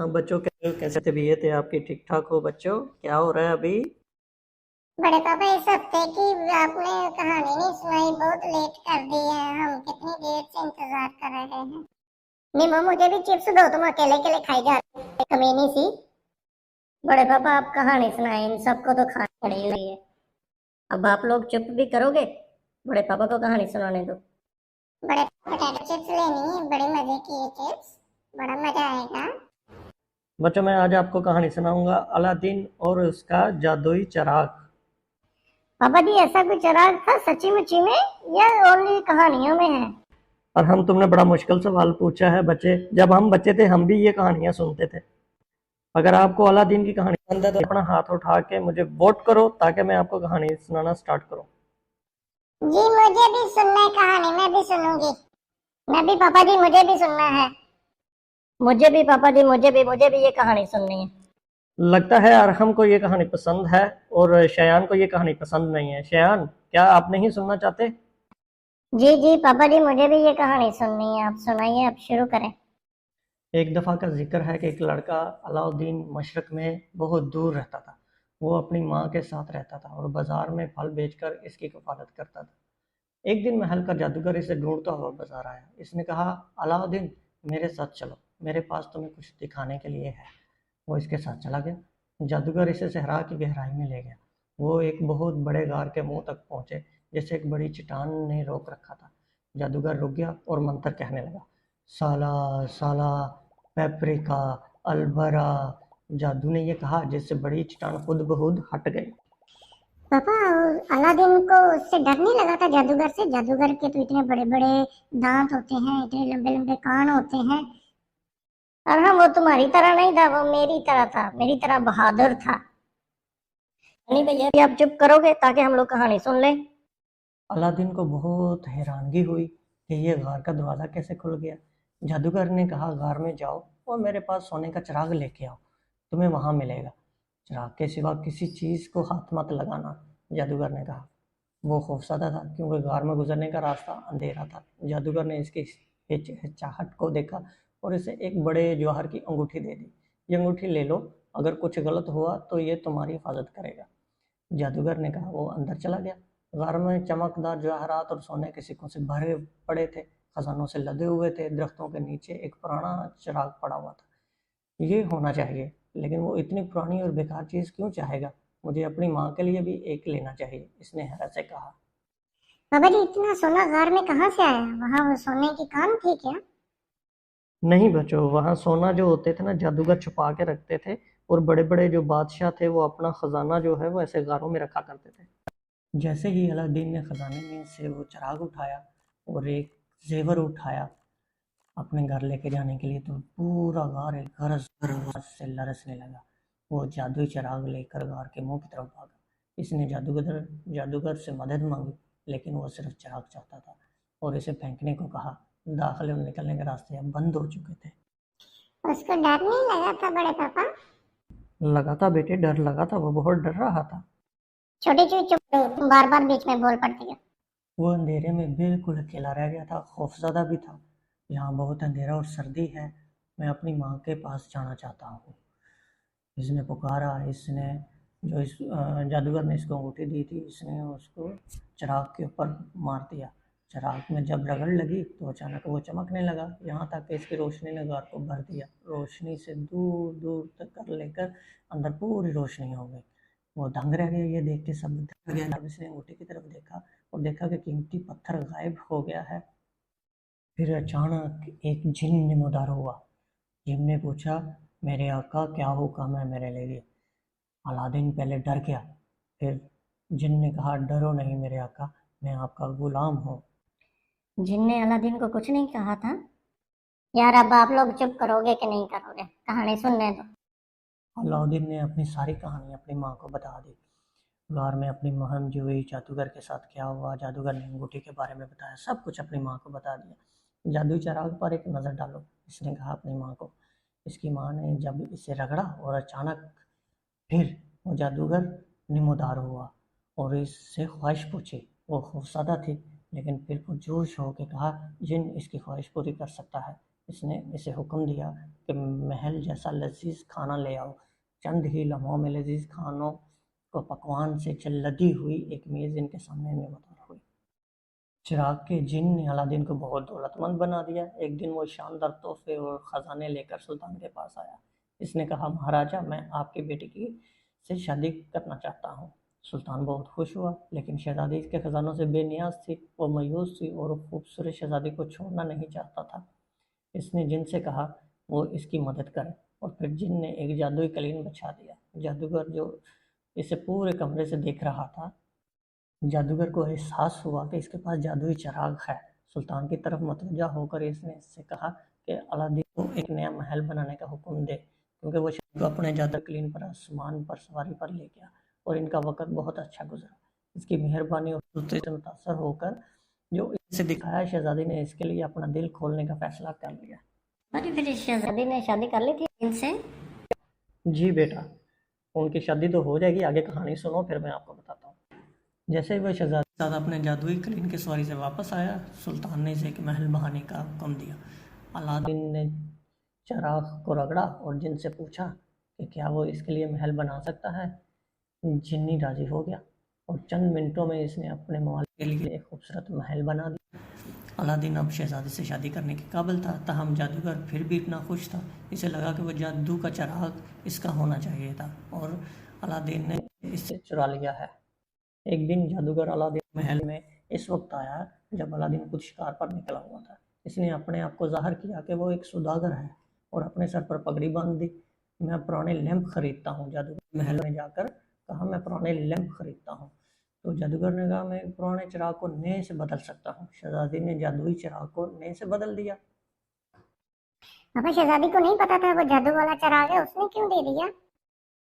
हाँ बच्चों, कैसे तबीयत है आपकी? ठीक ठाक हो बच्चों? क्या हो रहा है अभी? बड़े पापा, इस हफ्ते की आपने कहानी नहीं सुनाई, बहुत लेट कर दी है। हम कितनी देर से इंतजार कर रहे हैं। नीमो, मुझे भी चिप्स दो, तुम अकेले अकेले खाई जा रहे हो, कमीनी सी। बड़े पापा, आप कहानी सुनाए, इन सबको तो खानी पड़ी हुई है। अब आप लोग चुप भी करोगे? बड़े पापा को कहानी सुनाने दो। बड़े पोटैटो चिप्स लेनी है, बड़े मजे की ये चिप्स, बड़ा मजा आएगा। बच्चों, मैं आज आपको कहानी सुनाऊंगा, अलादीन और उसका जादुई चिराग। पापा जी, ऐसा कोई चिराग था सच्ची मुच्ची में या ओनली कहानियों में है? और हम तुमने बड़ा मुश्किल सवाल पूछा है बच्चे। जब हम बच्चे थे हम भी ये कहानियां सुनते थे। अगर आपको अलादीन की कहानी पसंद है तो अपना हाथ उठा के मुझे वोट करो ताकि मैं आपको कहानी सुनाना स्टार्ट करूं। जी, मुझे भी सुनना है कहानी, मैं भी सुनूंगी। मैं भी पापा जी, मुझे भी सुनना है। मुझे भी पापा जी, मुझे भी ये कहानी सुननी है। लगता है अरहम को ये कहानी पसंद है और शयान को ये कहानी पसंद नहीं है। शयान, क्या आप नहीं सुनना चाहते? जी जी पापा जी, मुझे भी ये कहानी सुननी है। आप सुनाइए, आप शुरू करें। एक दफ़ा का जिक्र है कि एक लड़का अलाउद्दीन मशरक में बहुत दूर रहता था। वो अपनी माँ के साथ रहता था और बाज़ार में फल बेचकर इसकी कफालत करता था। एक दिन महल का जादूगर इसे ढूंढता हुआ बाजार आया। इसने कहा, अलाउद्दीन, मेरे साथ चलो, मेरे पास तुम्हें कुछ दिखाने के लिए है। वो इसके साथ चला गया। जादूगर इसे सहरा की गहराई में ले गया। वो एक बहुत बड़े गार के मुंह तक पहुंचे, जिसे एक बड़ी चट्टान ने रोक रखा था। जादूगर रुक गया और मंत्र कहने लगा, साला साला पेपरिका अलबरा। जादू ने ये कहा जिससे बड़ी चट्टान खुद ब खुद हट गई। पापा, अलादीन को उससे डर नहीं लगा था, जादूगर से? जादूगर के तो इतने बड़े बड़े दांत होते हैं, इतने लंबे लंबे कान होते हैं। और हाँ, वो तुम्हारी तरह नहीं था, वो मेरी तरह था, मेरी तरह बहादुर था। नहीं भैया, आप चुप करोगे ताकि हम लोग कहानी सुन लें? अलादीन को बहुत हैरानगी हुई कि ये गार का दरवाज़ा कैसे खुल गया। जादूगर ने कहा, गार में जाओ और मेरे पास सोने का चिराग लेके आओ, तुम्हें वहाँ मिलेगा। चिराग के सिवा किसी चीज़ को हाथ मत लगाना, जादूगर ने कहा। वो खौफज़दा था क्योंकि गार में गुजरने का रास्ता अंधेरा था। जादूगर ने इसकी हिचकिचाहट को देखा और इसे एक बड़े जवाहर की अंगूठी दे दी। ये अंगूठी ले लो, अगर कुछ गलत हुआ तो ये तुम्हारी हिफाजत करेगा। जादूगर ने कहा। वो अंदर चला गया। घर में चमकदार जवाहरात और सोने के सिक्कों से भरे पड़े थे, खजानों से लदे हुए थे। दरख्तों के नीचे एक पुराना चिराग पड़ा हुआ था। ये होना चाहिए, लेकिन वो इतनी पुरानी और बेकार चीज़ क्यों चाहेगा? मुझे अपनी माँ के लिए भी एक लेना चाहिए, इसने हैरत से कहा। पापा जी, इतना सोना घर में कहाँ से आया? वहाँ वो सोने की कान थी क्या? नहीं बच्चों, वहाँ सोना जो होते थे ना, जादूगर छुपा के रखते थे। और बड़े बड़े जो बादशाह थे वो अपना खजाना जो है वो ऐसे गारों में रखा करते थे। जैसे ही अलादीन ने खजाने में से वो चिराग उठाया और एक जेवर उठाया अपने घर लेके जाने के लिए, तो पूरा गार एक गरज गरज से लरसने लगा। वो जादुई चिराग लेकर गार के मुंह की तरफ भागा। इसने जादूगर जादूगर से मदद मांगी, लेकिन वो सिर्फ चिराग चाहता था और इसे फेंकने को कहा। दाखिले और निकलने के रास्ते अब बंद हो चुके थे। उसको डर नहीं लगा था बड़े पापा? लगा था बेटे, डर लगा था, वो बहुत डर रहा था। छोटी चुई, चुप रहो, तुम बार बार बीच में बोल पड़ती हो। वो अंधेरे में बिल्कुल अकेला रह गया था, खौफज़दा भी था। यहाँ बहुत अंधेरा और सर्दी है, मैं अपनी माँ के पास जाना चाहता हूँ, इसने पुकारा। इसने जो इस जादूगर ने इसको अंगूठी दी थी, इसने उसको चिराग के ऊपर मार दिया। चिराग में जब रगड़ लगी तो अचानक वो चमकने लगा, यहाँ तक कि इसकी रोशनी ने गार को भर दिया। रोशनी से दूर दूर तक कर लेकर अंदर पूरी रोशनी हो गई। वो दंग रह गया, ये देख के सब डर गया। जब इसने अंगूठी की तरफ देखा और देखा कि कीमती पत्थर गायब हो गया है। फिर अचानक एक जिन नमोदार हुआ। जिन ने पूछा, मेरे आका, क्या हुक्म है मेरे लिए? अलादीन पहले डर गया, फिर जिन ने कहा, डरो नहीं मेरे आका, मैं आपका गुलाम हूँ। जिनने अलादीन को कुछ नहीं कहा था? यार, अब आप लोग चुप करोगे कि नहीं करोगे? कहानी सुनने दो। अलाउद्दीन ने अपनी सारी कहानी अपनी माँ को बता दी। गार में अपनी मुहिम जो हुई, जादूगर के साथ क्या हुआ, जादूगर ने अंगूठी के बारे में बताया, सब कुछ अपनी माँ को बता दिया। जादुई चिराग पर एक नज़र डालो, इसने कहा अपनी माँ को। इसकी माँ ने जब इसे रगड़ा और अचानक फिर वो जादूगर नमोदार हुआ और इससे ख्वाहिश पूछी। वो खौफज़दा थी, लेकिन फिर पुरजोश होकर कहा, जिन इसकी ख्वाहिश पूरी कर सकता है, इसने इसे हुक्म दिया कि महल जैसा लजीज खाना ले आओ। चंद ही लम्हों में लजीज खानों को पकवान से लदी हुई एक मेज़ इनके सामने नमूदार हुई। चिराग के जिन ने अलादीन को बहुत दौलतमंद बना दिया। एक दिन वो शानदार तोहफे और ख़जाने लेकर सुल्तान के पास आया। इसने कहा, महाराजा, मैं आपकी बेटी की से शादी करना चाहता हूँ। सुल्तान बहुत खुश हुआ, लेकिन शहजादी के ख़जानों से बेनियाज थी। वो मायूस थी और खूबसूरत शहजादी को छोड़ना नहीं चाहता था। इसने जिन से कहा वो इसकी मदद करे, और फिर जिन ने एक जादुई कलीन बिछा दिया। जादूगर जो इसे पूरे कमरे से देख रहा था, जादूगर को एहसास हुआ कि इसके पास जादुई चिराग है। सुल्तान की तरफ मतवज्जा होकर इसने इससे कहा कि अलादीन को एक नया महल बनाने का हुक्म दे, क्योंकि वो शहजादी को अपने जादू कलीन पर आसमान पर सवारी पर ले गया और इनका वक्त बहुत अच्छा गुजरा। इसकी मेहरबानी और दोस्ती से मुतासर होकर जो इसे दिखाया, शहजादी ने इसके लिए अपना दिल खोलने का फैसला कर लिया। अरे फिर शहजादी ने शादी कर ली थी इनसे? जी बेटा, उनकी शादी तो हो जाएगी, आगे कहानी सुनो फिर मैं आपको बताता हूँ। जैसे ही वह शहजादा अपने जादुई कलीन की सवारी से वापस आया, सुल्तान ने इसे एक महल बहाने का हुक्म दिया। अलादीन ने चिराग को रगड़ा और जिन से पूछा कि क्या वो इसके लिए महल बना सकता है। जिन्नी राजी हो गया और चंद मिनटों में इसने अपने मालिक के लिए एक खूबसूरत महल बना दिया। अलादीन अब शहजादी से शादी करने के काबिल था, ताहम जादूगर फिर भी इतना खुश था। इसे लगा कि वह जादू का चिराग इसका होना चाहिए था और अलादीन ने इसे चुरा लिया है। एक दिन जादूगर अलादीन महल में इस वक्त आया जब अलादीन खुद शिकार पर निकला हुआ था। इसने अपने आप को जाहिर किया कि वो एक सौदागर है और अपने सर पर पगड़ी बांध दी। मैं पुराने लैंप खरीदता हूँ, जादूगर महल में जाकर कहा, मैं पुराने लैंप खरीदता हूँ। तो जादूगर ने कहा, मैं पुराने चिराग को नए से बदल सकता हूँ। शहजादी ने जादुई चिराग को नए से बदल दिया। पापा शहजादी को नहीं पता था वो जादू वाला चिराग है, उसने क्यों दे दिया?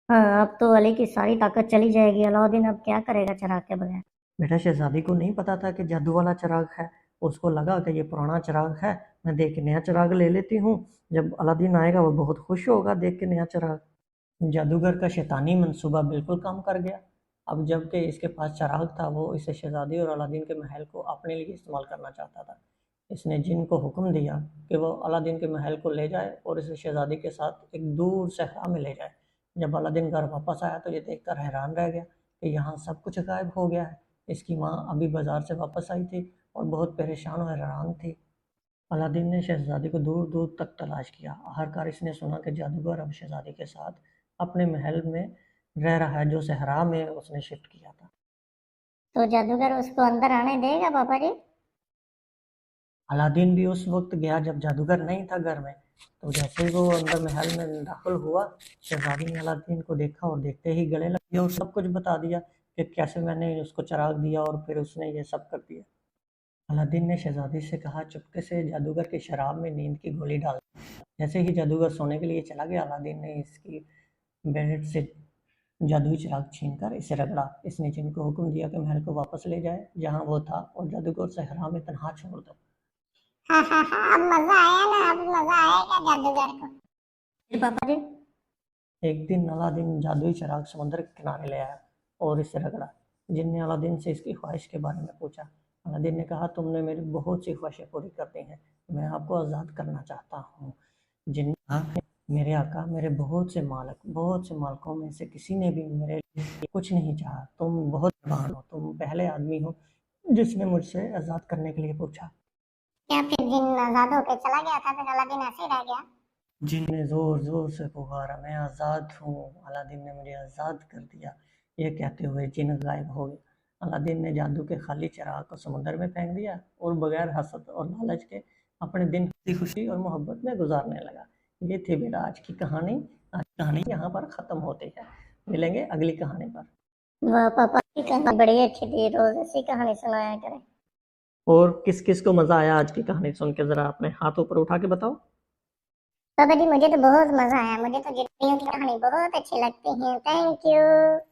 हाँ, अब तो अली की सारी ताकत चली जाएगी। अलाउद्दीन अब क्या करेगा चिराग के बगैर? बेटा, शहजादी को नहीं पता था कि जादू वाला चिराग है। उसको लगा कि ये पुराना चिराग है, मैं देख के नया चिराग ले लेती हूँ। जब अलादीन आएगा वो बहुत खुश होगा देख के नया चिराग। जादूगर का शैतानी मंसूबा बिल्कुल काम कर गया। अब जबकि इसके पास चिराग था, वो इसे शहजादी और अलादीन के महल को अपने लिए इस्तेमाल करना चाहता था। इसने जिन को हुक्म दिया कि वो अलादीन के महल को ले जाए और इसे शहजादी के साथ एक दूर सहरा में ले जाए। जब अलादीन घर वापस आया तो ये देखकर हैरान रह गया कि यहाँ सब कुछ गायब हो गया है। इसकी माँ अभी बाजार से वापस आई थी और बहुत परेशान और हैरान थी। अलादीन ने शहजादी को दूर दूर तक तलाश किया। आखिरकार इसने सुना कि जादूगर अब शहजादी के साथ अपने महल में रह रहा है, जो सहरा में उसने शिफ्ट किया था। तो जादूगर उसको अंदर आने देगा पापा जी? अलादीन भी उस वक्त गया जब जादूगर नहीं था घर में। तो जैसे ही वो अंदर महल में दाखिल हुआ, शहजादी ने अलादीन को देखा और देखते ही गले लग गया और सब कुछ बता दिया कि कैसे मैंने उसको चिराग दिया और फिर उसने ये सब कर दिया। अलादीन ने शहजादी से कहा, चुपके से जादूगर की शराब में नींद की गोली डाल। जैसे ही जादूगर सोने के लिए चला गया, अलादीन ने इसकी बेड से जादुई चिराग छीनकर इसे रगड़ा। इसने जिन को हुक्म दिया कि महल को वापस ले जाए जहां वो था और जादूगर सहरा में तन्हा छोड़ दो। हाँ हाँ हाँ, अब मजा आया ना, अब मजा आएगा जादूगर को। फिर पापा जी? एक दिन अलादीन जादुई चिराग समुद्र के किनारे ले आया और इसे रगड़ा। जिन ने अलादीन से इसकी ख्वाहिश के बारे में पूछा। अलादीन ने कहा, तुमने मेरी बहुत सी ख्वाहिशें पूरी कर दी हैं, मैं आपको आज़ाद करना चाहता हूँ। जिन ने कहा, मेरे आका, मेरे बहुत से मालकों में से किसी ने भी मेरे लिए कुछ नहीं चाहा। तुम बहुत महान हो, तुम पहले आदमी हो जिसने मुझसे आज़ाद करने के लिए पूछा। क्या फिर जिन आजाद होके चला गया था, फिर अलादीन ऐसे ही रह गया? जिन ने जोर जोर से पुकारा, मैं आज़ाद हूँ। अलादीन ने मुझे आज़ाद कर दिया। यह कहते हुए जिन गायब हो गया। अलादीन ने जादू के खाली चिराग को समुद्र में फेंक दिया और बगैर हसद और लालच के अपने दिन खुशी खुशी और मोहब्बत में गुजारने लगा। ये थी बेटा आज की कहानी। आज की कहानी यहाँ पर ख़त्म होती है। मिलेंगे अगली कहानी पर। वाह पापा की कहानी बड़ी अच्छी थी, रोज ऐसी कहानी सुनाया करें। और किस किस को मज़ा आया आज की कहानी सुन के, ज़रा अपने हाथ ऊपर उठा के बताओ। पापा जी मुझे तो बहुत मजा आया, मुझे तो जितनी की कहानी बहुत अच्छी लगती है। Thank you.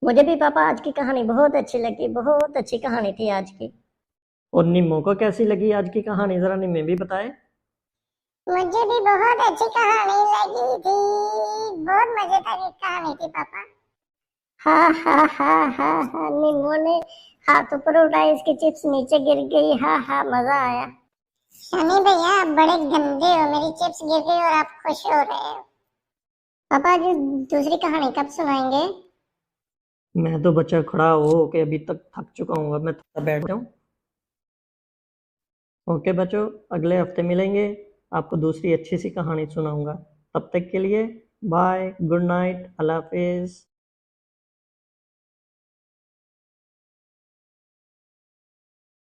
मुझे भी पापा आज की कहानी बहुत अच्छी लगी, बहुत अच्छी कहानी थी आज की। और निम्मो को कैसी लगी आज की कहानी, ज़रा निम्मे भी बताए। मुझे भी बहुत अच्छी कहानी लगी थी, बहुत मजेदार कहानी थी पापा। हाँ हाँ हाँ हाँ हाँ, निम्मो ने हाथ ऊपर उठाया, इसकी चिप्स नीचे गिर गई। हाँ हाँ, मजा आया। शनि भैया आप बड़े गंदे हो, मेरी चिप्स गिर गई और आप खुश हो रहे हो। पापा जी दूसरी कहानी कब सुनाएंगे? मैं तो बच्चा खड़ा हो कि अभी तक थक चुका हूँ, अब मैं थोड़ा बैठ जाऊँ। ओके बच्चों, अगले हफ्ते मिलेंगे, आपको दूसरी अच्छी सी कहानी सुनाऊंगा। तब तक के लिए बाय, गुड नाइट, अल्लाह हाफिज़।